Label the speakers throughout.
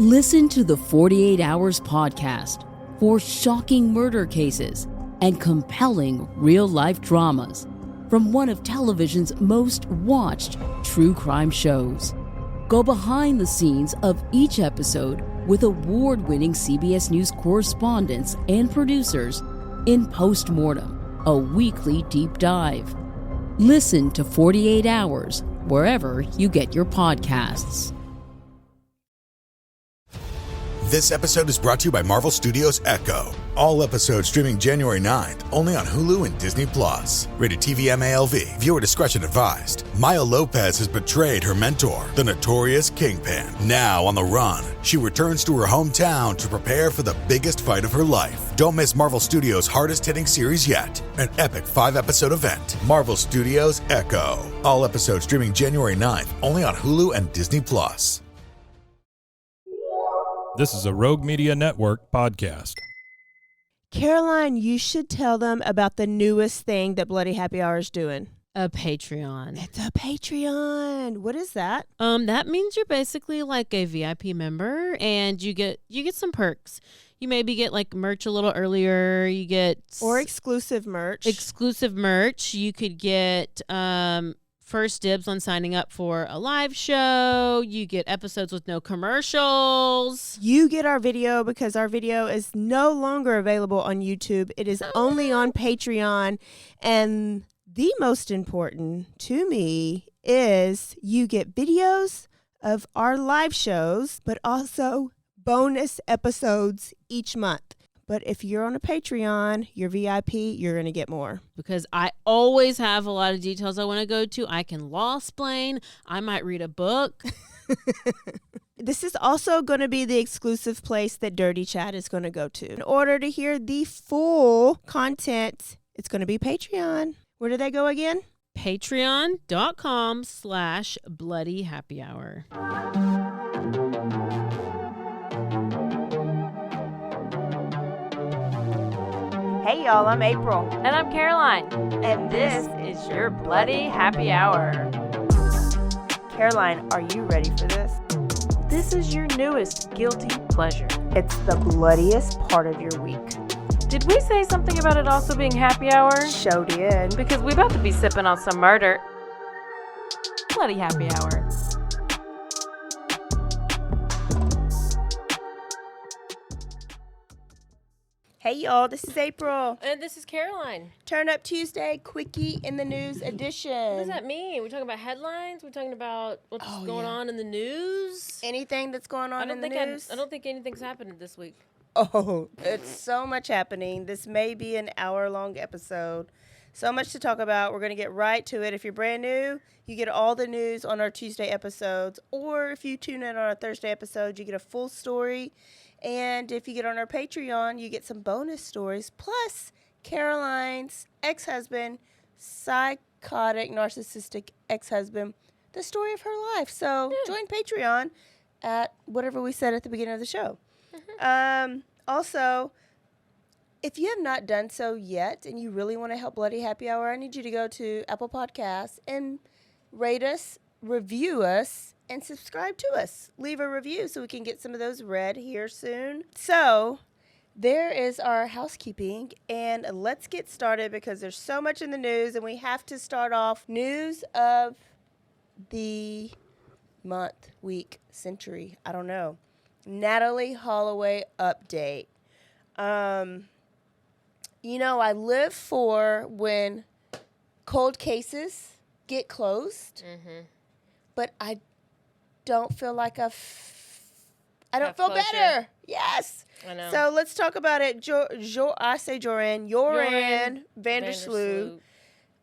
Speaker 1: Listen to the 48 Hours podcast for shocking murder cases and compelling real-life dramas from one of television's most watched true crime shows. Go behind the scenes of each episode with award-winning CBS News correspondents and producers in Postmortem, a weekly deep dive. Listen to 48 Hours wherever you get your podcasts.
Speaker 2: This episode is brought to you by Marvel Studios Echo. All episodes streaming January 9th, only on Hulu and Disney+. Rated TV MALV. Viewer discretion advised. Maya Lopez has betrayed her mentor, the notorious Kingpin. Now on the run, she returns to her hometown to prepare for the biggest fight of her life. Don't miss Marvel Studios' hardest-hitting series yet. An epic 5-episode event. Marvel Studios Echo. All episodes streaming January 9th, only on Hulu and Disney+.
Speaker 3: This is a Rogue Media Network podcast.
Speaker 4: Caroline, you should tell them about the newest thing that Bloody Happy Hour is doing.
Speaker 5: A Patreon.
Speaker 4: It's a Patreon. What is that?
Speaker 5: That means you're basically like a VIP member, and you get some perks. You maybe get like merch a little earlier. You get
Speaker 4: or exclusive merch.
Speaker 5: You could get first dibs on signing up for a live show. You get episodes with no commercials.
Speaker 4: You get our video because our video is no longer available on YouTube. It is only on Patreon. And the most important to me is you get videos of our live shows, but also bonus episodes each month. But if you're on a Patreon, you're VIP, you're going to get more.
Speaker 5: Because I always have a lot of details I want to go to. I can law-splain. I might read a book.
Speaker 4: This is also going to be the exclusive place that Dirty Chat is going to go to. In order to hear the full content, it's going to be Patreon. Where do they go again?
Speaker 5: Patreon.com/BloodyHappyHour.
Speaker 4: Hey y'all, I'm April.
Speaker 6: And I'm Caroline.
Speaker 4: And this
Speaker 6: is your Bloody Happy Hour.
Speaker 4: Caroline, are you ready for this?
Speaker 6: This is your newest guilty pleasure.
Speaker 4: It's the bloodiest part of your week.
Speaker 6: Did we say something about it also being happy hour?
Speaker 4: Show did.
Speaker 6: Because we about to be sipping on some murder. Bloody Happy Hour.
Speaker 4: Hey y'all, this is April.
Speaker 5: And this is Caroline.
Speaker 4: Turn Up Tuesday, Quickie in the News edition.
Speaker 5: What does that mean? We're talking about headlines? We're talking about what's going on in the news?
Speaker 4: Anything that's going on in the news?
Speaker 5: I don't think anything's happened this week.
Speaker 4: Oh, it's so much happening. This may be an hour-long episode. So much to talk about. We're going to get right to it. If you're brand new, you get all the news on our Tuesday episodes. Or if you tune in on our Thursday episode, you get a full story. And if you get on our Patreon, you get some bonus stories. Plus, Caroline's ex-husband, psychotic, narcissistic ex-husband, the story of her life. So join Patreon at whatever we said at the beginning of the show. Mm-hmm. Also, if you have not done so yet and you really want to help Bloody Happy Hour, I need you to go to Apple Podcasts and rate us, review us, and subscribe to us. Leave a review so we can get some of those read here soon. So there is our housekeeping, and let's get started because there's so much in the news, and we have to start off news of the month, week, century. I don't know. Natalee Halloway update. You know, I live for when cold cases get closed, but I don't feel like I don't feel
Speaker 5: closure.
Speaker 4: better. Yes.
Speaker 5: I know.
Speaker 4: So let's talk about it. Joran Vandersloot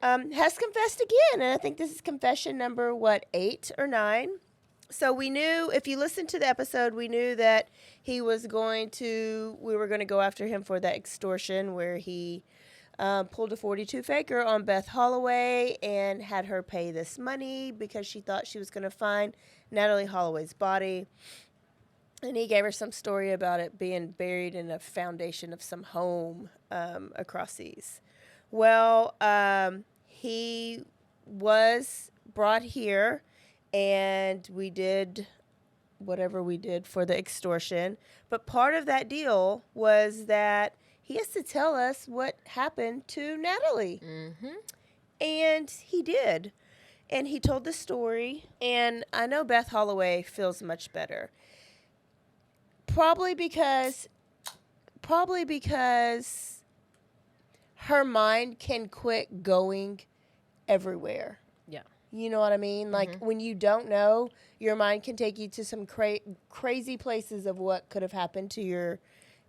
Speaker 4: has confessed again, and I think this is confession number, 8 or 9? So we knew, if you listened to the episode, we knew that we were going to go after him for that extortion where he pulled a 42 faker on Beth Holloway and had her pay this money because she thought she was going to find Natalee Holloway's body. And he gave her some story about it being buried in a foundation of some home across seas. Well, he was brought here, and we did whatever we did for the extortion. But part of that deal was that he has to tell us what happened to Natalee.
Speaker 7: Mm-hmm.
Speaker 4: And he did. And he told the story. And I know Beth Holloway feels much better. Probably because her mind can quit going everywhere.
Speaker 7: Yeah.
Speaker 4: You know what I mean? Like, when you don't know, your mind can take you to some crazy places of what could have happened to your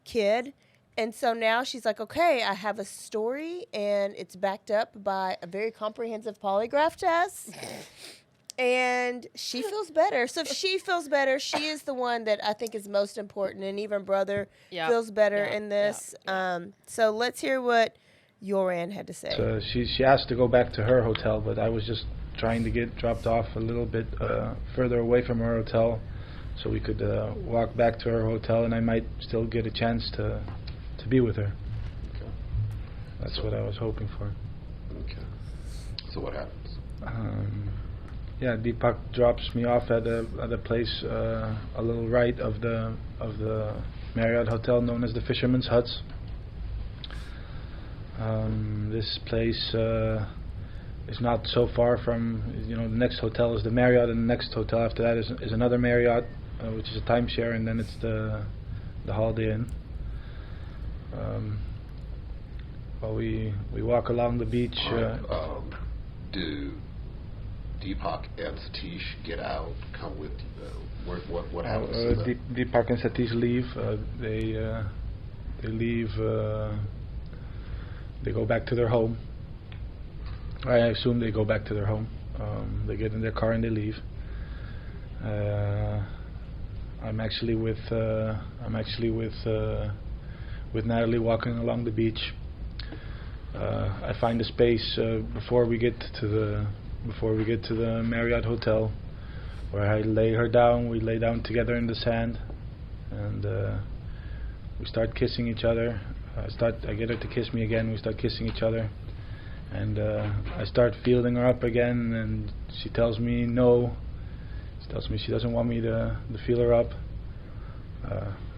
Speaker 4: kid. And so now she's like, okay, I have a story, and it's backed up by a very comprehensive polygraph test. And she feels better. So if she feels better, she is the one that I think is most important. And even brother feels better in this. So let's hear what Yoran had to say.
Speaker 8: So she asked to go back to her hotel, but I was just trying to get dropped off a little bit further away from her hotel so we could walk back to her hotel, and I might still get a chance to be with her.
Speaker 9: Okay.
Speaker 8: That's what I was hoping for.
Speaker 9: Okay. So what happens?
Speaker 8: Deepak drops me off at a place a little right of the Marriott Hotel known as the Fisherman's Huts. This place is not so far from, the next hotel is the Marriott, and the next hotel after that is another Marriott, which is a timeshare, and then it's the Holiday Inn. We walk along the beach.
Speaker 9: Do Deepak and Satish get out? Come with what happens to them?
Speaker 8: Deepak and Satish leave. They leave. They go back to their home. I assume they go back to their home. They get in their car and they leave. I'm actually with Natalee walking along the beach. I find a space before we get to the Marriott Hotel, where I lay her down. We lay down together in the sand, and we start kissing each other. I get her to kiss me again. We start kissing each other, and I start feeling her up again, and she tells me no. She tells me she doesn't want me to feel her up.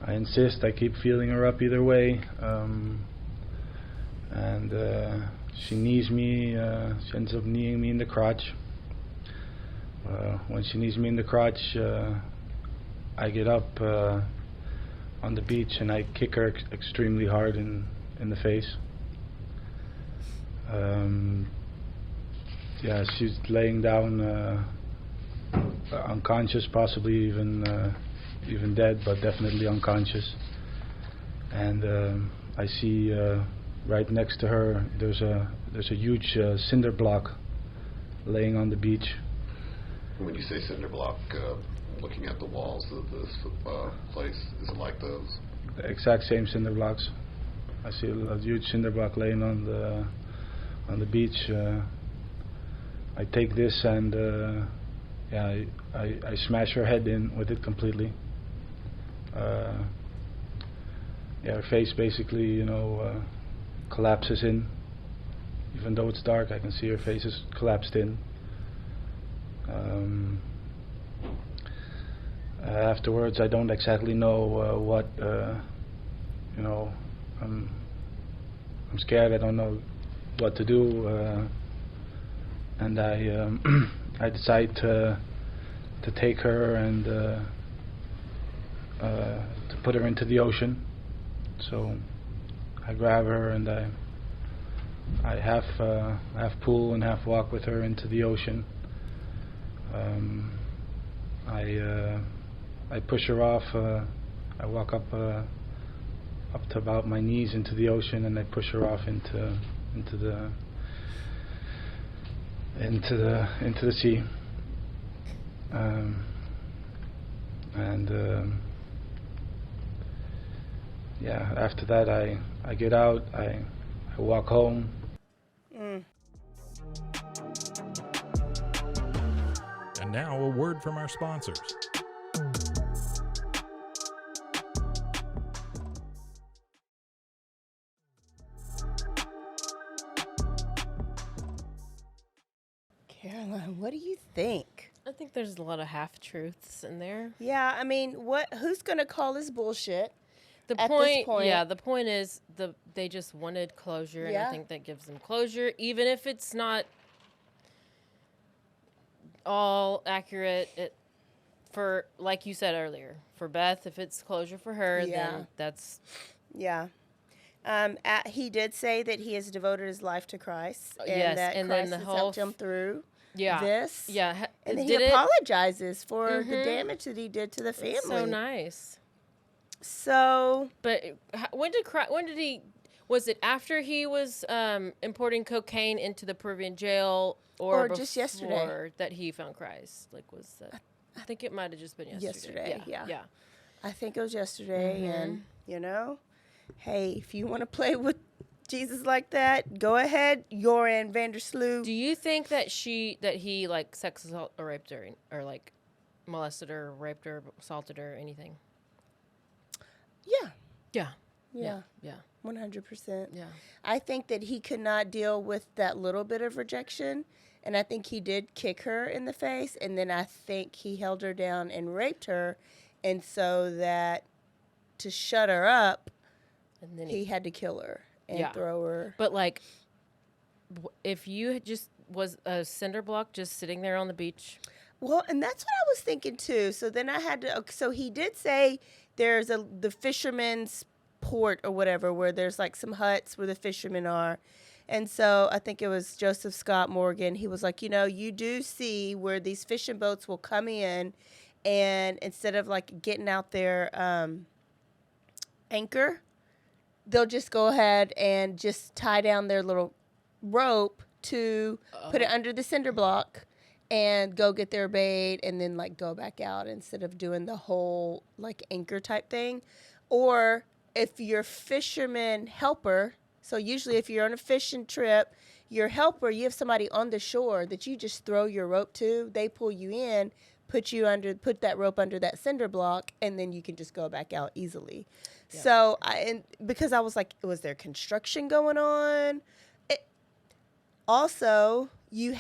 Speaker 8: I insist. I keep feeling her up either way, and she knees me. She ends up kneeing me in the crotch. When she knees me in the crotch, I get up on the beach and I kick her extremely hard in the face. She's laying down unconscious, possibly even dead, but definitely unconscious. And I see right next to her there's a huge cinder block laying on the beach.
Speaker 9: When you say cinder block, looking at the walls of this place, is it like those?
Speaker 8: The exact same cinder blocks. I see a huge cinder block laying on the beach. I take this and I smash her head in with it completely. Her face basically, collapses in. Even though it's dark, I can see her face is collapsed in. Afterwards, I don't exactly know what. I'm scared. I don't know what to do, and I I decide to take her and to put her into the ocean. So I grab her and I half pull and half walk with her into the ocean. I push her off. I walk up to about my knees into the ocean, and I push her off into the sea. After that, I get out. I walk home.
Speaker 3: And now a word from our sponsors.
Speaker 4: Caroline, what do you think?
Speaker 7: I think think there's a lot of half truths in there.
Speaker 4: Yeah, I mean, who's going to call this bullshit?
Speaker 7: The
Speaker 4: at
Speaker 7: point,
Speaker 4: this point?
Speaker 7: yeah, the point is they just wanted closure, and I think that gives them closure, even if it's not all accurate. For, like you said earlier, for Beth, if it's closure for her, then that's...
Speaker 4: Yeah. He did say that he has devoted his life to Christ, and
Speaker 7: yes,
Speaker 4: that
Speaker 7: and
Speaker 4: Christ
Speaker 7: then the
Speaker 4: has helped him through this.
Speaker 7: Yeah.
Speaker 4: And then he apologizes for the damage that he did to the family.
Speaker 7: That's so nice.
Speaker 4: So...
Speaker 7: But when did he... Was it after he was importing cocaine into the Peruvian jail, or
Speaker 4: just yesterday
Speaker 7: that he found Christ? Like, was that... I think it might have just been
Speaker 4: yesterday.
Speaker 7: Yeah.
Speaker 4: I think it was yesterday, and, you know, hey, if you want to play with Jesus like that, go ahead. Joran Vandersloot.
Speaker 7: Do you think that he, like, sex assault or raped her, or, like, molested her, raped her, assaulted her, anything?
Speaker 4: Yeah. 100%.
Speaker 7: Yeah.
Speaker 4: I think that he could not deal with that little bit of rejection, and I think he did kick her in the face, and then I think he held her down and raped her, and so that to shut her up, and then he had to kill her and throw her.
Speaker 7: But, like, if you just was a cinder block just sitting there on the beach.
Speaker 4: Well, and that's what I was thinking too. So then I had to. So he did say there's the fisherman's port or whatever, where there's like some huts where the fishermen are. And so I think it was Joseph Scott Morgan. He was like, you know, you do see where these fishing boats will come in, and instead of like getting out their anchor, they'll just go ahead and just tie down their little rope to put it under the cinder block and go get their bait and then like go back out instead of doing the whole like anchor type thing. Or if you're fisherman helper, so usually if you're on a fishing trip, your helper, you have somebody on the shore that you just throw your rope to, they pull you in, put that rope under that cinder block, and then you can just go back out easily. Yeah. So because I was like, was there construction going on? Also, you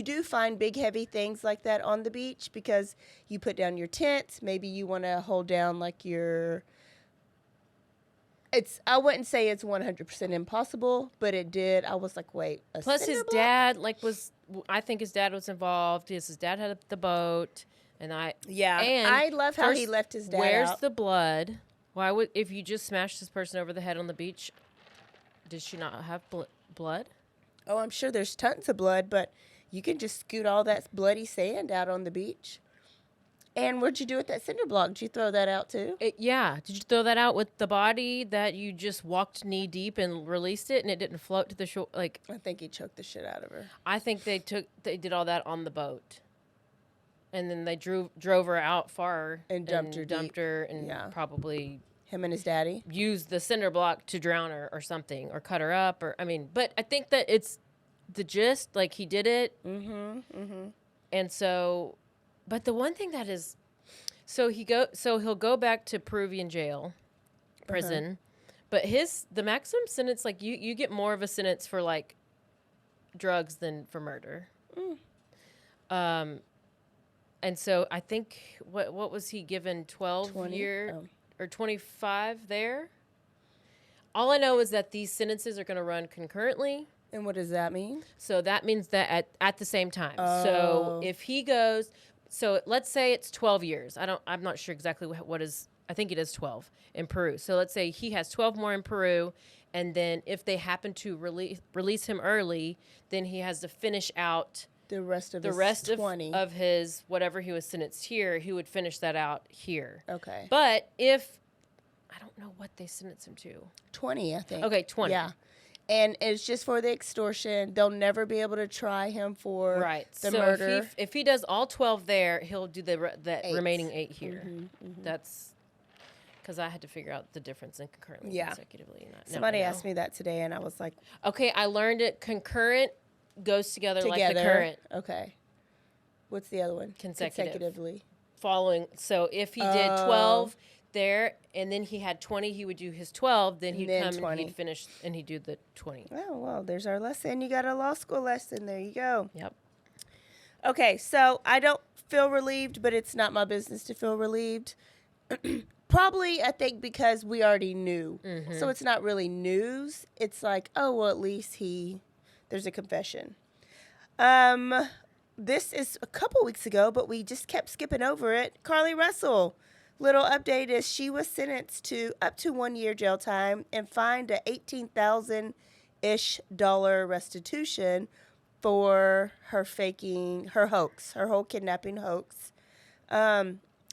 Speaker 4: do find big heavy things like that on the beach because you put down your tent. Maybe you want to hold down like I wouldn't say it's 100% impossible, but it did. I was like, wait.
Speaker 7: Plus his dad I think his dad was involved. His dad had the boat, and I love how he left his dad
Speaker 4: Where's
Speaker 7: out. The blood? Why would, if you just smashed this person over the head on the beach, did she not have blood?
Speaker 4: Oh, I'm sure there's tons of blood, but you can just scoot all that bloody sand out on the beach. And what'd you do with that cinder block? Did you throw that out too?
Speaker 7: Did you throw that out with the body that you just walked knee deep and released it and it didn't float to the shore? Like,
Speaker 4: I think he choked the shit out of her.
Speaker 7: I think they did all that on the boat. And then they drove her out far
Speaker 4: and dumped her
Speaker 7: and probably
Speaker 4: him and his daddy
Speaker 7: used the cinder block to drown her or something, or cut her up, but I think that it's the gist, like he did it. And so, but the one thing that is, so he'll go back to Peruvian prison, but the maximum sentence, like you get more of a sentence for like drugs than for murder. And so I think what was he given, 12 year or 25 there? All I know is that these sentences are going to run concurrently.
Speaker 4: And what does that mean?
Speaker 7: So that means that at the same time. So if he goes, so let's say it's 12 years. I'm not sure exactly what is. I think it is 12 in Peru. So let's say he has 12 more in Peru, and then if they happen to release him early, then he has to finish out
Speaker 4: the rest of
Speaker 7: his whatever he was sentenced here. He would finish that out here.
Speaker 4: Okay.
Speaker 7: But if I don't know what they sentenced him to.
Speaker 4: 20, I think.
Speaker 7: Okay, 20.
Speaker 4: Yeah. And it's just for the extortion. They'll never be able to try him for the murder.
Speaker 7: If he does all 12 there, he'll do the remaining 8 here. That's because I had to figure out the difference in concurrently and consecutively.
Speaker 4: Somebody asked me that today, and I was like,
Speaker 7: okay, I learned it. Concurrent goes together like the current.
Speaker 4: Okay. What's the other one?
Speaker 7: Consecutively. Following. So if he did 12 there, and then he had 20, he would do his 12, then he'd come 20. And he'd finish, and he'd do the 20.
Speaker 4: Oh, well, there's our lesson. You got a law school lesson. There you go.
Speaker 7: Yep.
Speaker 4: Okay, so I don't feel relieved, but it's not my business to feel relieved. Probably, I think, because we already knew. So it's not really news. It's like, oh, well, at least there's a confession. This is a couple weeks ago, but we just kept skipping over it. Carlee Russell, little update is she was sentenced to up to 1 year jail time and fined a $18,000-ish restitution for her faking her hoax, her whole kidnapping hoax.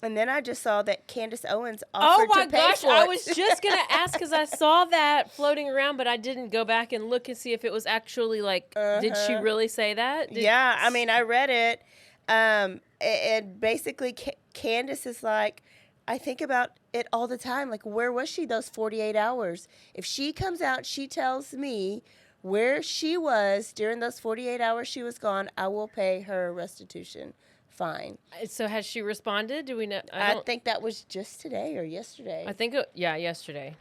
Speaker 4: And then I just saw that Candace Owens offered to pay for it. Oh my gosh,
Speaker 7: I was just going to ask because I saw that floating around, but I didn't go back and look and see if it was actually like, did she really say that?
Speaker 4: Yeah, I mean, I read it. And basically Candace is like, I think about it all the time. Like, where was she those 48 hours? If she comes out, she tells me where she was during those 48 hours she was gone, I will pay her restitution fine.
Speaker 7: So has she responded? Do we know?
Speaker 4: I think that was just today or yesterday.
Speaker 7: I think, yesterday.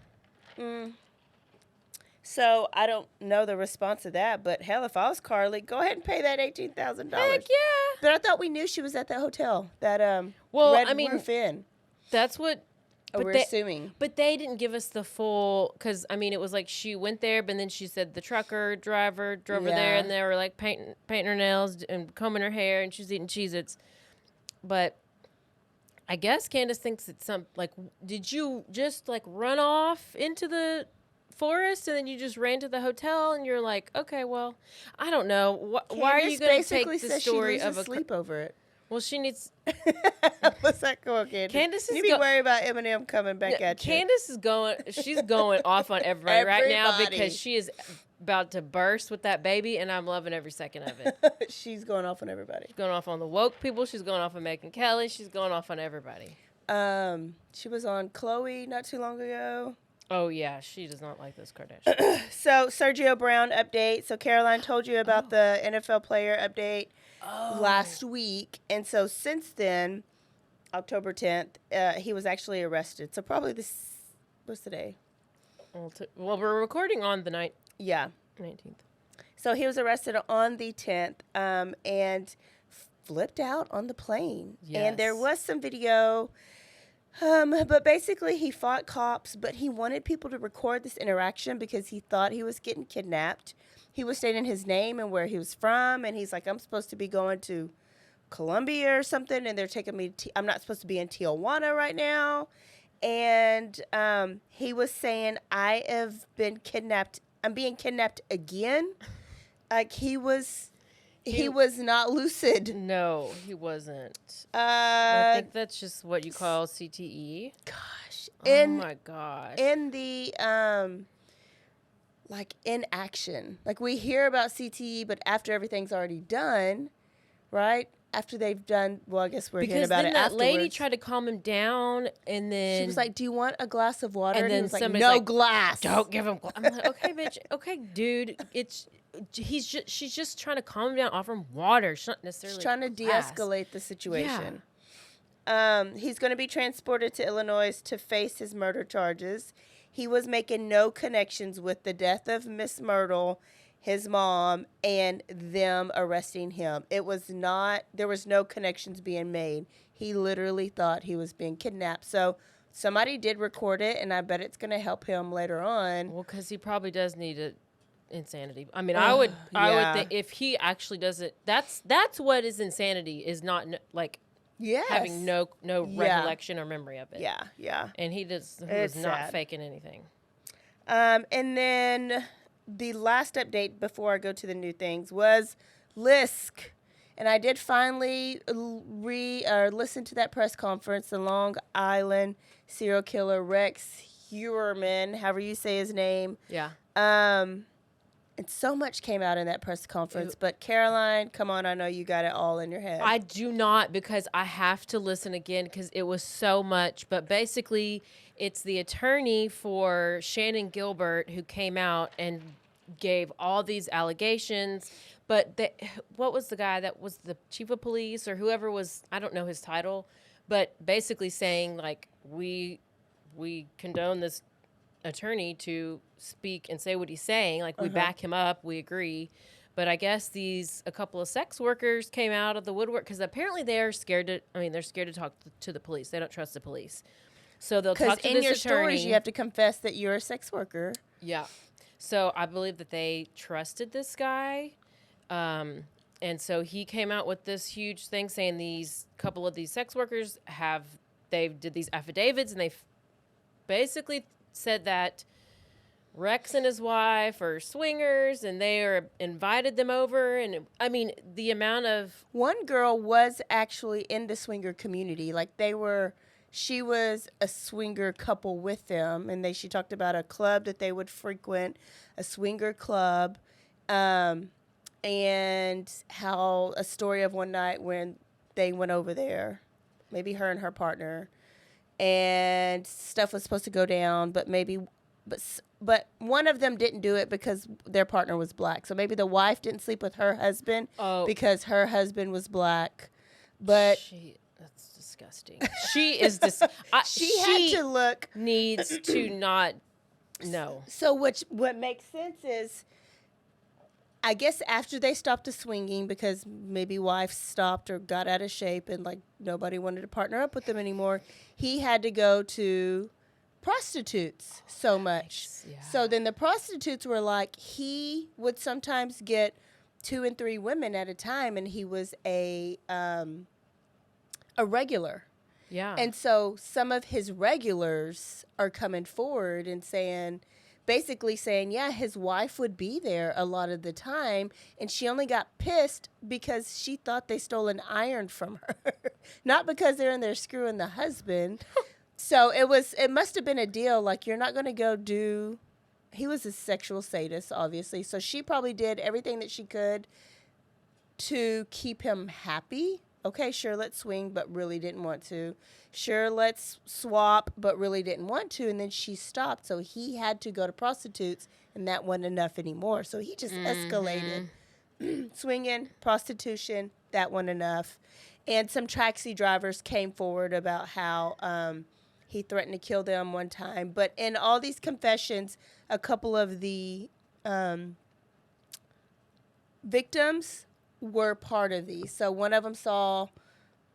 Speaker 4: So I don't know the response to that, but hell, if I was Carlee, go ahead and pay that $18,000.
Speaker 7: Heck yeah.
Speaker 4: But I thought we knew she was at that hotel, that Roof Inn.
Speaker 7: That's what...
Speaker 4: we're assuming.
Speaker 7: But they didn't give us the full... Because, I mean, it was like she went there, but then she said the trucker driver drove her there, and they were, like, painting her nails and combing her hair, and she was eating Cheez-Its. But I guess Candace thinks it's some... Like, did you just, like, run off into the forest, and then you just ran to the hotel, and you're like, okay, well, I don't know. Why are you going to take the story of a...
Speaker 4: sleep over it.
Speaker 7: Well, she needs...
Speaker 4: What's that going, Candace?
Speaker 7: Candace is...
Speaker 4: You be worried about Eminem coming back at you.
Speaker 7: Candace is going... She's going off on everybody right now because she is about to burst with that baby, and I'm loving every second of it.
Speaker 4: She's going off on everybody.
Speaker 7: She's going off on the woke people. She's going off on Megyn Kelly. She's going off on everybody.
Speaker 4: She was on Chloe not too long ago.
Speaker 7: Oh, yeah. She does not like this Kardashian.
Speaker 4: So, Sergio Brown update. So, Caroline told you about the NFL player update last week. And so, since then, October 10th, he was actually arrested. So, probably what's today?
Speaker 7: Well, we're recording on the 19th.
Speaker 4: Yeah.
Speaker 7: 19th.
Speaker 4: So, he was arrested on the 10th and flipped out on the plane. Yes. And there was some video... but basically he fought cops, but he wanted people to record this interaction because he thought he was getting kidnapped. He was stating his name and where he was from, and he's like, I'm supposed to be going to Colombia or something, and they're taking me I'm not supposed to be in Tijuana right now. And he was saying, I have been kidnapped. I'm being kidnapped again. Like, he was not lucid.
Speaker 7: No, he wasn't. I think that's just what you call CTE.
Speaker 4: Gosh.
Speaker 7: Oh my gosh.
Speaker 4: In the like inaction. Like, we hear about CTE, but after everything's already done, right? After they've done, well, I guess we're hearing about it afterwards.
Speaker 7: Because then that lady tried to calm him down, and then...
Speaker 4: She was like, do you want a glass of water?
Speaker 7: And then
Speaker 4: he was like,
Speaker 7: no
Speaker 4: glass.
Speaker 7: Don't give him glass. I'm like, okay, bitch. Okay, dude. She's just trying to calm him down, offer him water. She's not necessarily
Speaker 4: She's trying to de-escalate the situation. Yeah. He's going to be transported to Illinois to face his murder charges. He was making no connections with the death of Miss Myrtle, his mom, and them arresting him. There was no connections being made. He literally thought he was being kidnapped. So somebody did record it, and I bet it's going to help him later on.
Speaker 7: Well, because he probably does need insanity. I mean, I would think if he actually does it, that's what is insanity, is not having no recollection or memory of it.
Speaker 4: Yeah, yeah.
Speaker 7: And he was not faking anything.
Speaker 4: And then the last update before I go to the new things was LISK. And I did finally listen to that press conference, the Long Island serial killer Rex Heuermann, however you say his name.
Speaker 7: Yeah.
Speaker 4: And so much came out in that press conference. But Caroline, come on, I know you got it all in your head.
Speaker 7: I do not, because I have to listen again because it was so much. But basically, it's the attorney for Shannon Gilbert who came out and gave all these allegations. But what was the guy that was the chief of police or whoever was, I don't know his title, but basically saying, like, we condone this attorney to speak and say what he's saying. Like, we back him up, we agree. But I guess a couple of sex workers came out of the woodwork because apparently they're scared to talk to the police. They don't trust the police. So they'll talk to this attorney.
Speaker 4: Because in your stories, you have to confess that you're a sex worker.
Speaker 7: Yeah. So I believe that they trusted this guy. And so he came out with this huge thing saying these couple of these sex workers they did these affidavits, and they basically said that Rex and his wife are swingers, and they invited them over. And I mean, the amount of...
Speaker 4: One girl was actually in the swinger community. Like she was a swinger couple with them, and she talked about a club that they would frequent, a swinger club, and how a story of one night when they went over there, maybe her and her partner, and stuff was supposed to go down, but one of them didn't do it because their partner was black. So maybe the wife didn't sleep with her husband because her husband was black. But
Speaker 7: that's disgusting. She is
Speaker 4: she had to look.
Speaker 7: Needs to not know.
Speaker 4: So what makes sense is, I guess after they stopped the swinging, because maybe wife stopped or got out of shape and like nobody wanted to partner up with them anymore, he had to go to prostitutes so much. Yeah. So then the prostitutes were like, he would sometimes get 2 and 3 women at a time, and he was a regular.
Speaker 7: Yeah.
Speaker 4: And so some of his regulars are coming forward and basically saying, yeah, his wife would be there a lot of the time, and she only got pissed because she thought they stole an iron from her, not because they're in there screwing the husband. So it must have been a deal, like, you're not going to go do... He was a sexual sadist, obviously, so she probably did everything that she could to keep him happy. Okay, sure, let's swing, but really didn't want to. Sure, let's swap, but really didn't want to. And then she stopped, so he had to go to prostitutes, and that wasn't enough anymore. So he just escalated. Swinging, prostitution, that wasn't enough. And some taxi drivers came forward about how he threatened to kill them one time. But in all these confessions, a couple of the victims were part of these. So one of them saw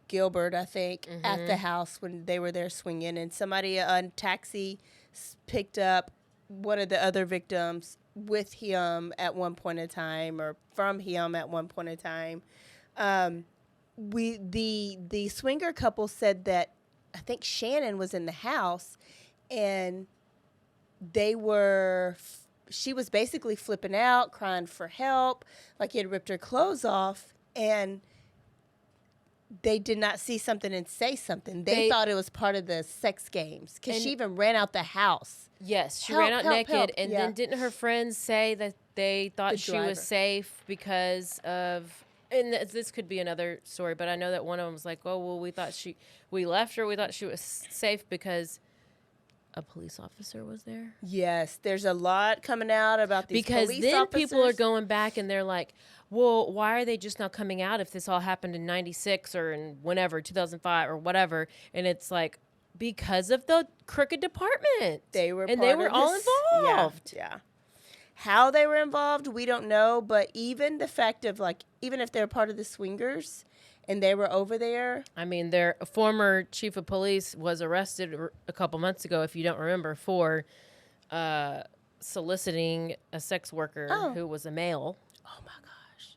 Speaker 4: Gilbert, I think, at the house when they were there swinging, and somebody on taxi picked up one of the other victims with him at one point in time, or from him at one point in time. The swinger couple said that I think Shannon was in the house, and she was basically flipping out, crying for help, like he had ripped her clothes off, and they did not see something and say something. They thought it was part of the sex games, because she even ran out the house.
Speaker 7: Yes, she ran out naked, and then didn't her friends say that they thought she was safe because of... And this could be another story, but I know that one of them was like, oh, well, we left her, we thought she was safe because a police officer was there.
Speaker 4: Yes, there's a lot coming out about these police officers. Because then
Speaker 7: people are going back and they're like, well, why are they just now coming out if this all happened in 96 or in whenever, 2005 or whatever? And it's like, because of the crooked department.
Speaker 4: They were
Speaker 7: all involved.
Speaker 4: Yeah. How they were involved, we don't know. But even the fact of, like, even if they're part of the swingers and they were over there.
Speaker 7: I mean, their former chief of police was arrested a couple months ago, if you don't remember, for soliciting a sex worker who was a male.
Speaker 4: Oh, my gosh.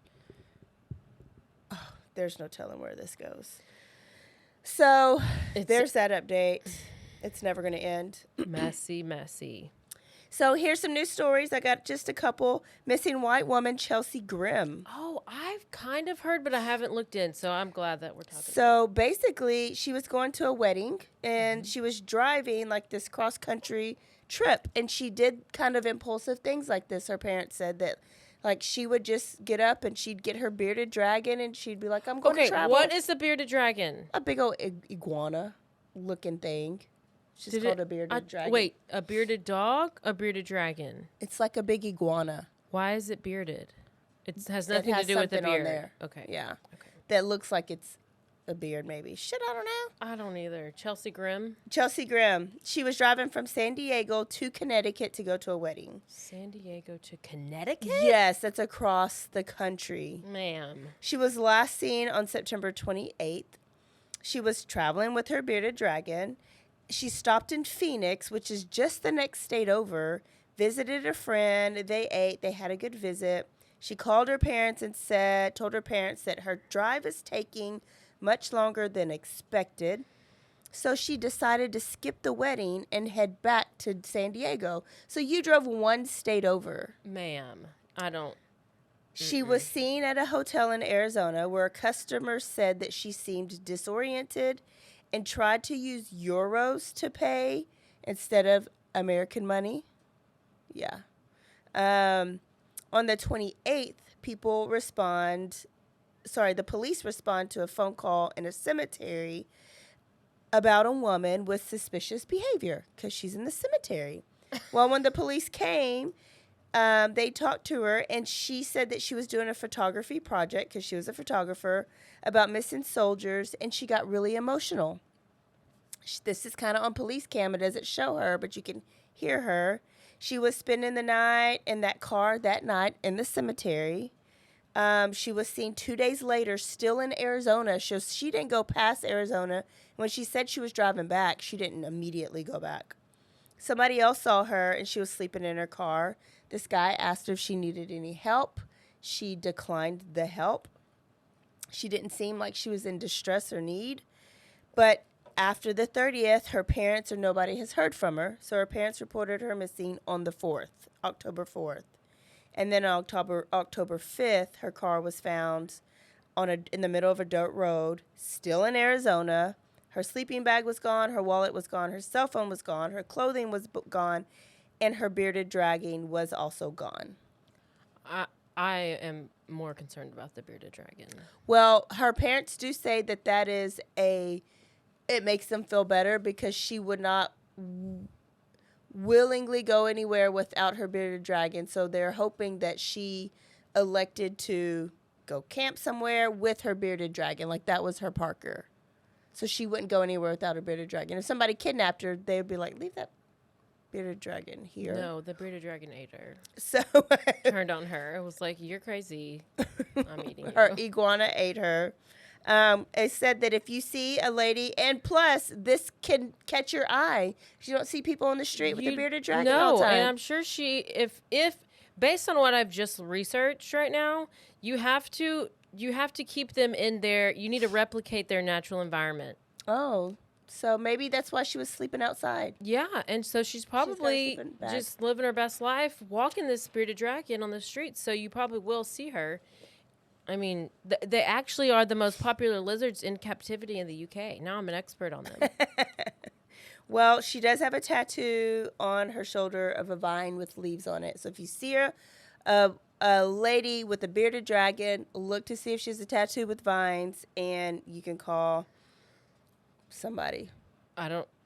Speaker 4: Oh, there's no telling where this goes. So there's that update. It's never going to end.
Speaker 7: Messy, messy.
Speaker 4: So here's some news stories. I got just a couple. Missing white woman Chelsea Grimm.
Speaker 7: Oh, I've kind of heard, but I haven't looked in, so I'm glad that we're talking
Speaker 4: So basically, she was going to a wedding, and she was driving like this cross-country trip, and she did kind of impulsive things like this. Her parents said that, like, she would just get up and she'd get her bearded dragon, and she'd be like, I'm going to travel.
Speaker 7: What is the bearded dragon?
Speaker 4: A big old iguana-looking thing. It's just called a bearded dragon.
Speaker 7: Wait, a bearded dog? A bearded dragon?
Speaker 4: It's like a big iguana.
Speaker 7: Why is it bearded? It has nothing to do with the beard.
Speaker 4: On there.
Speaker 7: Okay.
Speaker 4: Yeah. Okay. That looks like it's a beard, maybe. Shit, I don't know.
Speaker 7: I don't either. Chelsea Grimm.
Speaker 4: Chelsea Grimm. She was driving from San Diego to Connecticut to go to a wedding.
Speaker 7: San Diego to Connecticut?
Speaker 4: Yes, that's across the country.
Speaker 7: Ma'am.
Speaker 4: She was last seen on September 28th. She was traveling with her bearded dragon. She stopped in Phoenix, which is just the next state over, visited a friend. They ate. They had a good visit. She called her parents and told her parents that her drive is taking much longer than expected. So she decided to skip the wedding and head back to San Diego. So you drove one state over.
Speaker 7: Ma'am, I don't.
Speaker 4: She was seen at a hotel in Arizona where a customer said that she seemed disoriented and tried to use euros to pay instead of American money. Yeah. On the 28th, the police respond to a phone call in a cemetery about a woman with suspicious behavior because she's in the cemetery. Well, when the police came, they talked to her, and she said that she was doing a photography project because she was a photographer about missing soldiers, and she got really emotional. This is kind of on police cam. It doesn't show her, but you can hear her. She was spending the night in that car that night in the cemetery. She was seen 2 days later still in Arizona. She didn't go past Arizona. When she said she was driving back, she didn't immediately go back. Somebody else saw her, and she was sleeping in her car. This guy asked her if she needed any help. She declined the help. She didn't seem like she was in distress or need. But after the 30th, her parents or nobody has heard from her. So her parents reported her missing on the 4th, October 4th. And then on October 5th, her car was found in the middle of a dirt road, still in Arizona. Her sleeping bag was gone. Her wallet was gone. Her cell phone was gone. Her clothing was gone. And her bearded dragon was also gone.
Speaker 7: I am more concerned about the bearded dragon.
Speaker 4: Well, her parents do say that is it makes them feel better because she would not willingly go anywhere without her bearded dragon. So they're hoping that she elected to go camp somewhere with her bearded dragon. Like that was her Parker. So she wouldn't go anywhere without her bearded dragon. If somebody kidnapped her, they would be like, leave that bearded dragon here.
Speaker 7: No, the bearded dragon ate her.
Speaker 4: So
Speaker 7: turned on her. It was like, you're crazy. I'm eating you.
Speaker 4: Her iguana ate her. It said that if you see a lady, and plus this can catch your eye. You don't see people on the street with a bearded dragon all the time.
Speaker 7: And I'm sure if based on what I've just researched right now, you have to keep them in there. You need to replicate their natural environment.
Speaker 4: Oh, so maybe that's why she was sleeping outside.
Speaker 7: Yeah, and so she's probably just living her best life, walking this bearded dragon on the streets. So you probably will see her. I mean, they actually are the most popular lizards in captivity in the UK. Now I'm an expert on them.
Speaker 4: Well, she does have a tattoo on her shoulder of a vine with leaves on it. So if you see her, a lady with a bearded dragon, look to see if she has a tattoo with vines, and you can call somebody.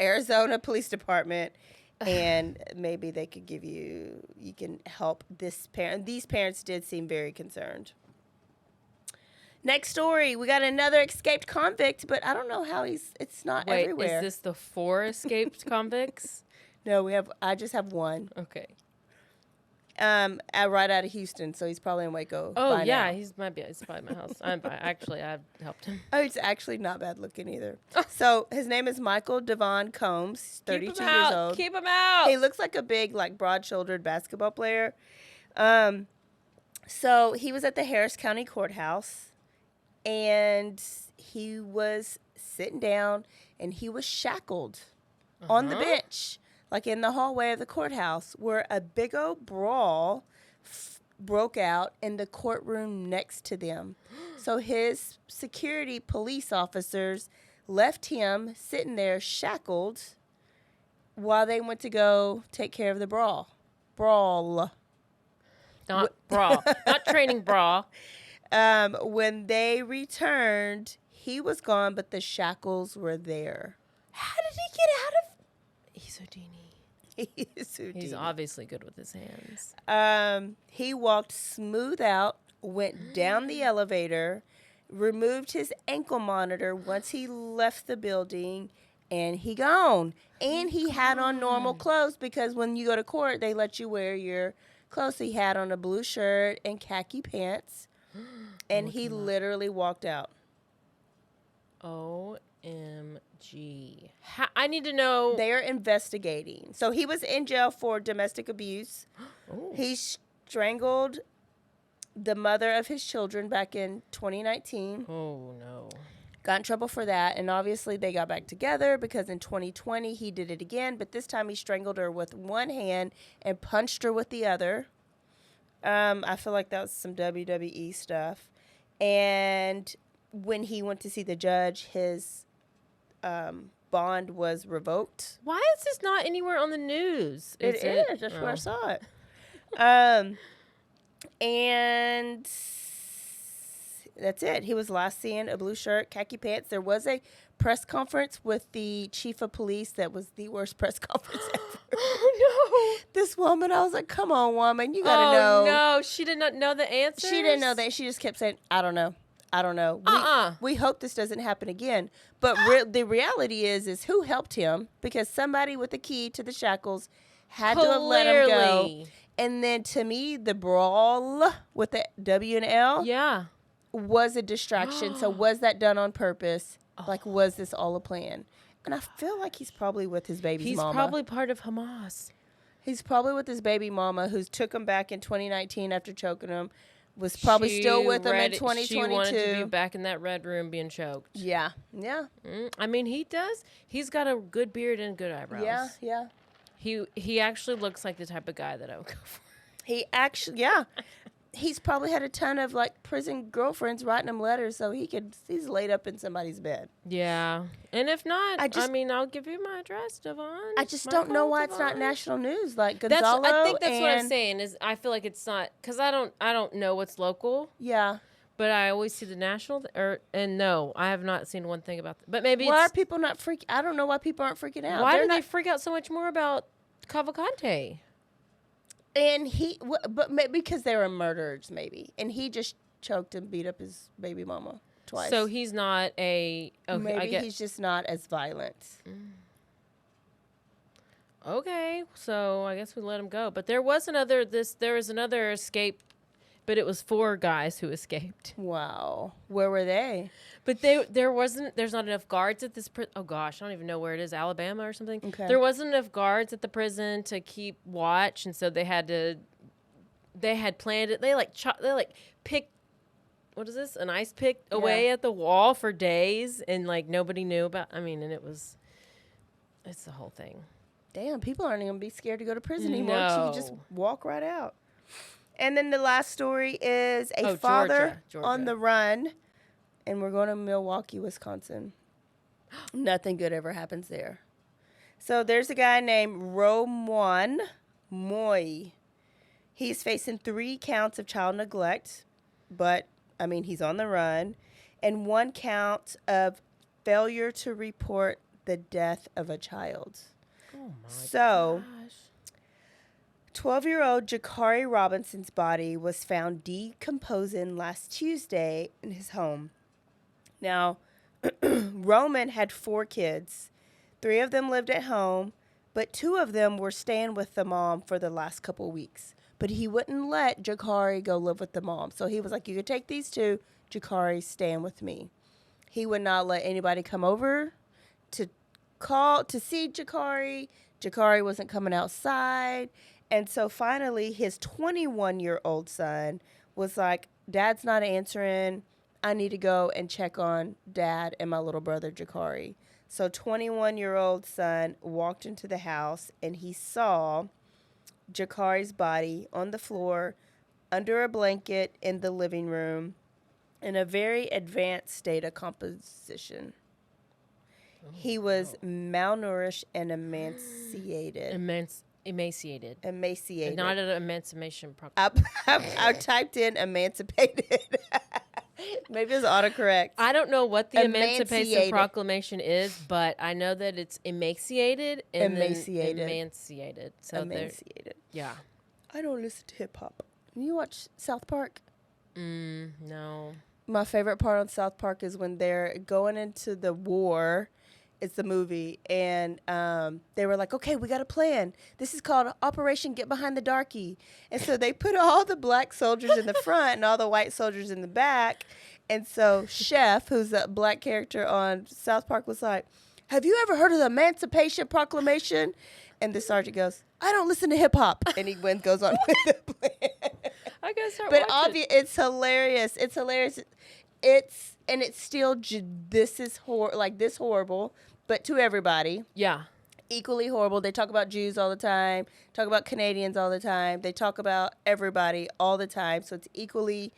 Speaker 4: Arizona Police Department, and maybe they could you can help this parent. These parents did seem very concerned. Next story, we got another escaped convict, but I don't know how it's not everywhere.
Speaker 7: Is this the 4 escaped convicts?
Speaker 4: No, I just have one.
Speaker 7: Okay.
Speaker 4: Right out of Houston, so he's probably in Waco.
Speaker 7: Oh yeah, he's probably my house. Actually, I've helped him.
Speaker 4: Oh, he's actually not bad looking either. So his name is Michael Devon Combs. He's 32 years old.
Speaker 7: Keep him out.
Speaker 4: He looks like a big, broad-shouldered basketball player. So he was at the Harris County Courthouse, and he was sitting down, and he was shackled on the bench, like in the hallway of the courthouse, where a big old brawl broke out in the courtroom next to them. So his security police officers left him sitting there shackled while they went to go take care of the brawl.
Speaker 7: Not brawl. Not training brawl.
Speaker 4: When they returned, he was gone, but the shackles were there. How did he get out of?
Speaker 7: He's Houdini.
Speaker 4: He is Houdini.
Speaker 7: He's obviously good with his hands.
Speaker 4: He walked smooth out, went down the elevator, removed his ankle monitor once he left the building, and he gone. And he had on normal clothes because when you go to court, they let you wear your clothes. So he had on a blue shirt and khaki pants, and he literally walked out.
Speaker 7: OMG. I need to know.
Speaker 4: They are investigating. So he was in jail for domestic abuse. He strangled the mother of his children back in 2019.
Speaker 7: Oh, no.
Speaker 4: Got in trouble for that, and obviously they got back together because in 2020 he did it again, but this time he strangled her with one hand and punched her with the other. I feel like that was some WWE stuff. And when he went to see the judge, his bond was revoked.
Speaker 7: Why is this not anywhere on the news?
Speaker 4: It is. That's where I saw it. And that's it. He was last seen a blue shirt, khaki pants. There was a press conference with the chief of police that was the worst press conference ever.
Speaker 7: Oh, no.
Speaker 4: This woman, I was like, come on, woman. You got to know.
Speaker 7: No, she did not know the answer.
Speaker 4: She didn't know that. She just kept saying, I don't know. I don't know. We hope this doesn't happen again. But the reality is who helped him? Because somebody with the key to the shackles had to have let him go. And then to me, the brawl with the W and L was a distraction. So was that done on purpose? Like, was this all a plan? And I feel like he's probably with his baby's mama.
Speaker 7: He's probably part of Hamas.
Speaker 4: He's probably with his baby mama who took him back in 2019 after choking him. Was probably still with him in 2022.
Speaker 7: She wanted to be back in that red room being choked.
Speaker 4: Yeah.
Speaker 7: I mean, he does. He's got a good beard and good eyebrows.
Speaker 4: Yeah.
Speaker 7: He actually looks like the type of guy that I would go for.
Speaker 4: He actually, he's probably had a ton of like prison girlfriends writing him letters so he's laid up in somebody's bed.
Speaker 7: Yeah. And if not, I mean, I'll give you my address, Devon.
Speaker 4: I just don't know why it's not national news like Gonzalo.
Speaker 7: I think that's what I'm saying is I feel like it's not because I don't know what's local.
Speaker 4: Yeah.
Speaker 7: But I always see the national and no, I have not seen one thing about that. But maybe
Speaker 4: why are people not freaking? I don't know why people aren't freaking out.
Speaker 7: Why do they freak out so much more about Cavalcante?
Speaker 4: And but maybe because they were murderers, maybe. And he just choked and beat up his baby mama twice.
Speaker 7: So he's not
Speaker 4: maybe he's just not as violent.
Speaker 7: Okay, so I guess we let him go. But there was another escape, but it was 4 guys who escaped.
Speaker 4: Wow. Where were they?
Speaker 7: But there's not enough guards at this oh gosh, I don't even know where it is, Alabama or something.
Speaker 4: Okay.
Speaker 7: There wasn't enough guards at the prison to keep watch, and so they had planned it. They picked what is this? An ice pick away at the wall for days, and like nobody knew about. I mean, and it's the whole thing.
Speaker 4: Damn, people aren't even gonna be scared to go to prison anymore. No. So you just walk right out. And then the last story is a father
Speaker 7: Georgia.
Speaker 4: on the run. And we're going to Milwaukee, Wisconsin. Nothing good ever happens there. So there's a guy named Romwan Moy. He's facing 3 counts of child neglect, but, I mean, he's on the run. And 1 count of failure to report the death of a child.
Speaker 7: Oh, my gosh.
Speaker 4: 12-year-old Jakari Robinson's body was found decomposing last Tuesday in his home. Now, Roman had 4 kids. 3 of them lived at home, but 2 of them were staying with the mom for the last couple weeks. But he wouldn't let Jakari go live with the mom. So he was like, you could take these 2, Jakari's staying with me. He would not let anybody come over to see Jakari. Jakari wasn't coming outside. And so finally, his 21-year-old son was like, Dad's not answering. I need to go and check on Dad and my little brother, Jakari. So 21-year-old son walked into the house, and he saw Jakari's body on the floor under a blanket in the living room in a very advanced state of composition. He was malnourished and emaciated.
Speaker 7: Emaciated.
Speaker 4: Not
Speaker 7: an emancipation proclamation.
Speaker 4: I typed in emancipated. Maybe it's autocorrect.
Speaker 7: I don't know what the Emancipation Proclamation is, but I know that it's emaciated and emaciated. So
Speaker 4: emaciated.
Speaker 7: Yeah.
Speaker 4: I don't listen to hip hop. You watch South Park?
Speaker 7: No.
Speaker 4: My favorite part on South Park is when they're going into the war. It's the movie, and they were like, okay, we got a plan. This is called Operation Get Behind the Darky. And so they put all the black soldiers in the front and all the white soldiers in the back. And so Chef, who's a black character on South Park, was like, have you ever heard of the Emancipation Proclamation? And the sergeant goes, I don't listen to hip-hop. And he goes on with the plan.
Speaker 7: I gotta start
Speaker 4: But
Speaker 7: watching.
Speaker 4: it's hilarious. It's hilarious. It's still this is this horrible, but to everybody,
Speaker 7: Yeah.
Speaker 4: equally horrible. They talk about Jews all the time, talk about Canadians all the time. They talk about everybody all the time. So it's equally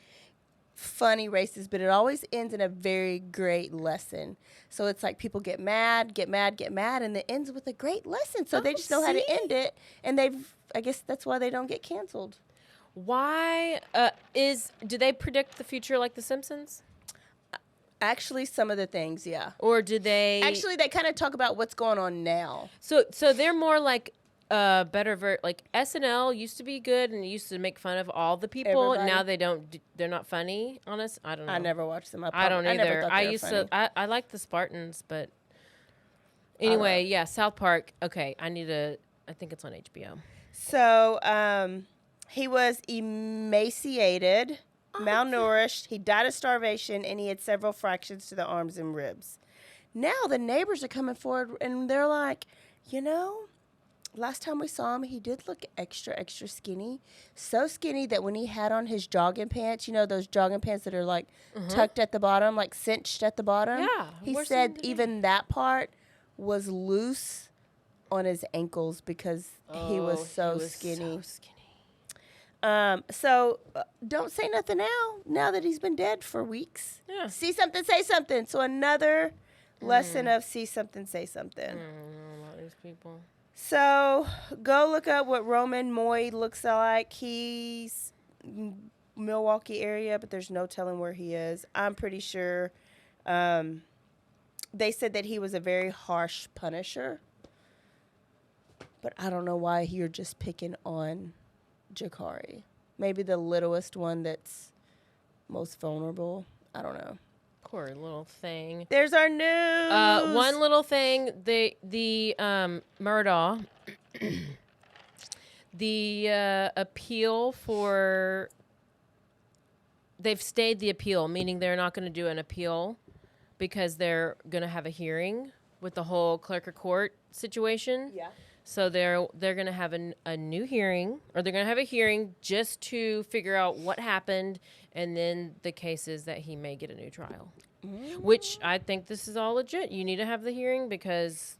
Speaker 4: funny, racist, but it always ends in a very great lesson. So it's like people get mad, and it ends with a great lesson. So they just know how to end it, and I guess that's why they don't get canceled.
Speaker 7: Why do they predict the future like The Simpsons?
Speaker 4: Actually, some of the things, yeah.
Speaker 7: Or do they?
Speaker 4: Actually, they kind of talk about what's going on now.
Speaker 7: So they're more like like SNL used to be good and used to make fun of all the people.
Speaker 4: Everybody.
Speaker 7: Now they don't. They're not funny. Honest, I don't know.
Speaker 4: I never watched them.
Speaker 7: I don't either.
Speaker 4: never thought they were
Speaker 7: used
Speaker 4: funny.
Speaker 7: to. I like the Spartans, but anyway, yeah. South Park. Okay, I think it's on HBO.
Speaker 4: So, he was emaciated, malnourished. He died of starvation, and he had several fractures to the arms and ribs. Now the neighbors are coming forward, and they're like, last time we saw him, he did look extra, extra skinny. So skinny that when he had on his jogging pants, those jogging pants that are like tucked at the bottom, like cinched at the bottom.
Speaker 7: Yeah,
Speaker 4: He
Speaker 7: where's
Speaker 4: said
Speaker 7: somebody-
Speaker 4: even that part was loose on his ankles because he was so skinny. So don't say nothing now that he's been dead for weeks.
Speaker 7: Yeah.
Speaker 4: See something, say something. So another lesson of see something, say something.
Speaker 7: I don't know about these people.
Speaker 4: So go look up what Roman Moy looks like. He's Milwaukee area, but there's no telling where he is. I'm pretty sure they said that he was a very harsh punisher. But I don't know why you're just picking on Jakari. Maybe the littlest one that's most vulnerable. I don't know.
Speaker 7: Poor little thing.
Speaker 4: There's our news.
Speaker 7: One little thing, the Murdaugh, the appeal for, they've stayed the appeal, meaning they're not going to do an appeal because they're going to have a hearing with the whole clerk of court situation.
Speaker 4: Yeah.
Speaker 7: So they're going to have a new hearing, or they're going to have a hearing just to figure out what happened, and then the case is that he may get a new trial, which I think this is all legit. You need to have the hearing because,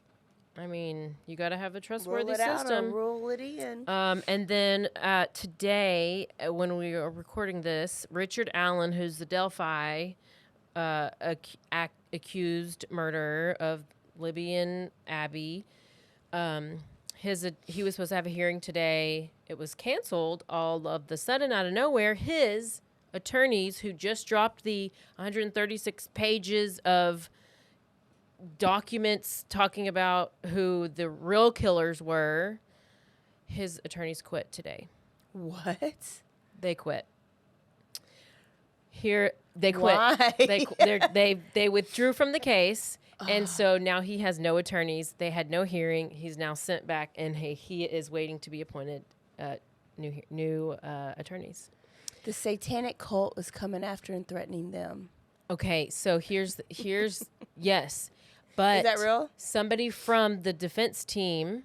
Speaker 7: you got to have a trustworthy system.
Speaker 4: Rule it in.
Speaker 7: And then today, when we are recording this, Richard Allen, who's the Delphi accused murderer of Libby and Abby, he was supposed to have a hearing today. It was canceled all of the sudden out of nowhere. His attorneys, who just dropped the 136 pages of documents talking about who the real killers were, his attorneys quit today.
Speaker 4: What?
Speaker 7: They quit. They quit.
Speaker 4: Why?
Speaker 7: They withdrew from the case. And so now he has no attorneys. They had no hearing. He's now sent back, and he is waiting to be appointed new attorneys.
Speaker 4: The satanic cult is coming after and threatening them.
Speaker 7: Okay, so here's yes, but
Speaker 4: Is that real?
Speaker 7: Somebody from the defense team,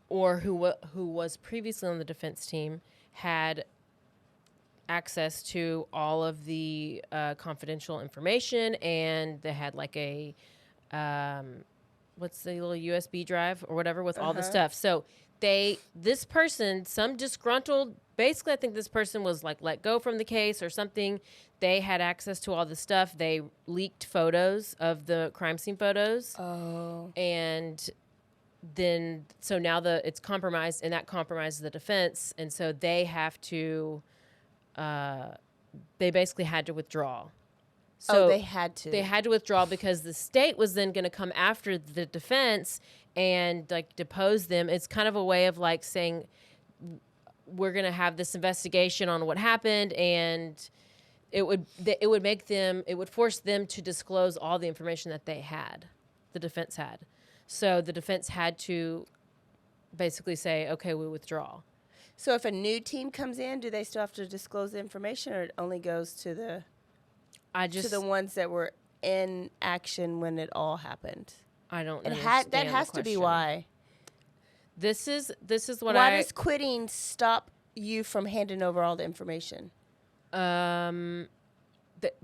Speaker 7: or who was previously on the defense team, had access to all of the confidential information, and they had like a what's the little USB drive or whatever with all the stuff. So this person, some disgruntled, basically I think this person was like let go from the case or something. They had access to all the stuff. They leaked photos of the crime scene photos.
Speaker 4: Oh.
Speaker 7: And then so now it's compromised, and that compromises the defense, and so they have to they basically had to withdraw. So
Speaker 4: they had to.
Speaker 7: They had to withdraw because the state was then going to come after the defense and like depose them. It's kind of a way of like saying we're going to have this investigation on what happened, and it would force them to disclose all the information that the defense had. So the defense had to basically say, okay, we withdraw.
Speaker 4: So if a new team comes in, do they still have to disclose the information, or it only goes to the ones that were in action when it all happened?
Speaker 7: I don't understand.
Speaker 4: That has to be why.
Speaker 7: This is what
Speaker 4: Why does quitting stop you from handing over all the information?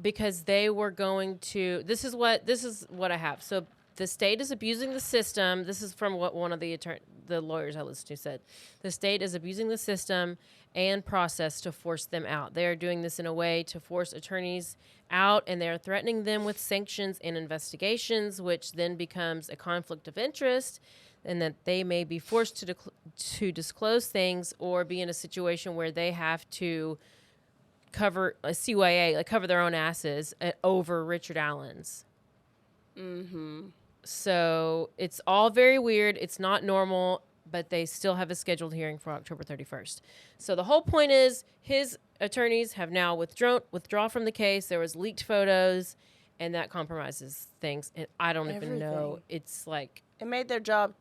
Speaker 7: Because they were going to. This is what I have. So the state is abusing the system. This is from what one of the lawyers I listened to said. The state is abusing the system and process to force them out. They are doing this in a way to force attorneys out, and they are threatening them with sanctions and investigations, which then becomes a conflict of interest, and that they may be forced to disclose things or be in a situation where they have to cover a CYA, like cover their own asses over Richard Allen's. Mm-hmm. So it's all very weird. It's not normal, but they still have a scheduled hearing for October 31st. So the whole point is his attorneys have now withdraw from the case. There was leaked photos, and that compromises things. And I don't even know. It's like...
Speaker 4: It made their job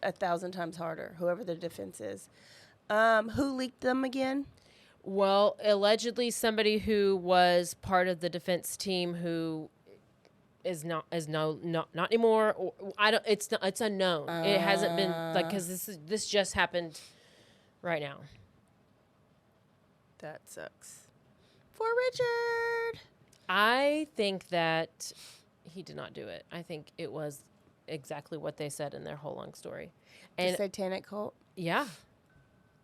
Speaker 4: 1,000 times harder, whoever the defense is. Who leaked them again?
Speaker 7: Well, allegedly somebody who was part of the defense team who... is not anymore. Or I don't. It's unknown. It hasn't been like, because this just happened right now.
Speaker 4: That sucks for Richard.
Speaker 7: I think that he did not do it. I think it was exactly what they said in their whole long story. And
Speaker 4: the satanic cult.
Speaker 7: Yeah,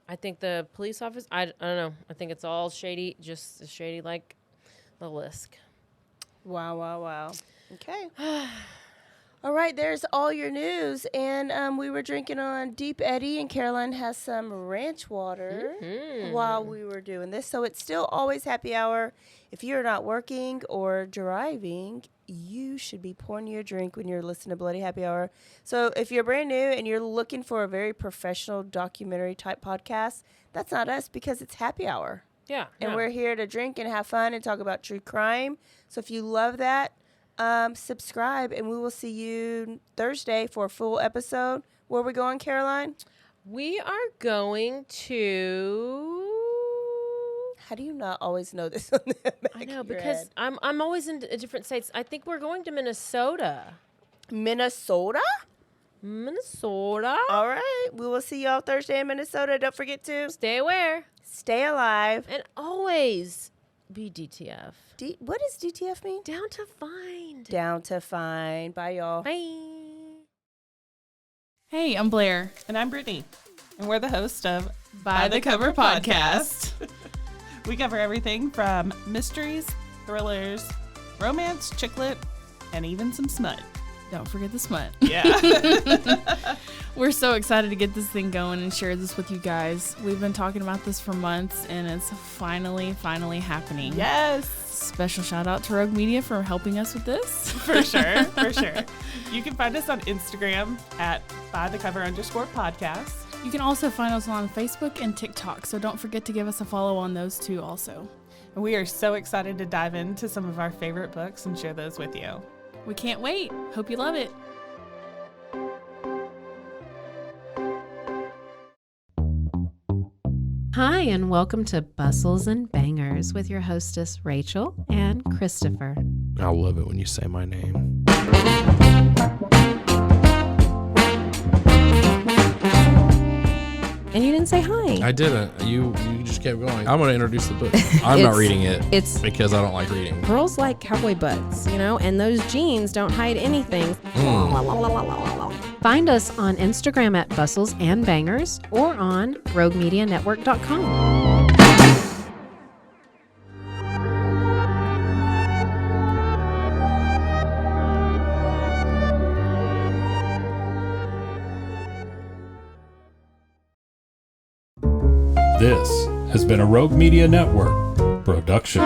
Speaker 7: I think the police office. I don't know. I think it's all shady, just as shady like the LISK.
Speaker 4: Wow. Okay. All right, there's all your news. And we were drinking on Deep Eddy, and Caroline has some ranch water while we were doing this. So it's still always happy hour. If you're not working or driving, you should be pouring your drink when you're listening to Bloody Happy Hour. So if you're brand new and you're looking for a very professional documentary type podcast, that's not us, because it's happy hour.
Speaker 7: Yeah.
Speaker 4: And we're here to drink and have fun and talk about true crime. So if you love that, subscribe, and we will see you Thursday for a full episode. Where are we going, Caroline?
Speaker 7: We are going to...
Speaker 4: How do you not always know this on the back
Speaker 7: I know,
Speaker 4: of your
Speaker 7: because
Speaker 4: head?
Speaker 7: I'm always in different states. I think we're going to Minnesota.
Speaker 4: Minnesota? All right. We will see y'all Thursday in Minnesota. Don't forget to...
Speaker 7: Stay aware.
Speaker 4: Stay alive.
Speaker 7: And always be DTF.
Speaker 4: What does DTF mean?
Speaker 7: Down to find.
Speaker 4: Down to find. Bye, y'all.
Speaker 7: Bye.
Speaker 10: Hey, I'm Blair.
Speaker 11: And I'm Brittany. And we're the host of
Speaker 10: By the Cover Podcast.
Speaker 11: We cover everything from mysteries, thrillers, romance, chick lit, and even some smut.
Speaker 10: Don't forget the smut.
Speaker 11: Yeah.
Speaker 10: We're so excited to get this thing going and share this with you guys. We've been talking about this for months, and it's finally happening.
Speaker 11: Yes.
Speaker 10: Special shout out to Rogue Media for helping us with this.
Speaker 11: For sure. You can find us on Instagram at bythecover_podcast.
Speaker 10: You can also find us on Facebook and TikTok, so don't forget to give us a follow on those too also.
Speaker 11: And we are so excited to dive into some of our favorite books and share those with you.
Speaker 10: We can't wait. Hope you love it.
Speaker 6: Hi, and welcome to Bustles and Bangers with your hostess, Rachel and Christopher.
Speaker 12: I love it when you say my name.
Speaker 6: And you didn't say hi.
Speaker 12: I didn't. You just kept going. I'm going to introduce the book. I'm not reading it.
Speaker 6: It's
Speaker 12: because I don't like reading.
Speaker 6: Girls like cowboy butts, and those jeans don't hide anything. Find us on Instagram at Bustles and Bangers or on RogueMediaNetwork.com.
Speaker 3: This has been a Rogue Media Network production.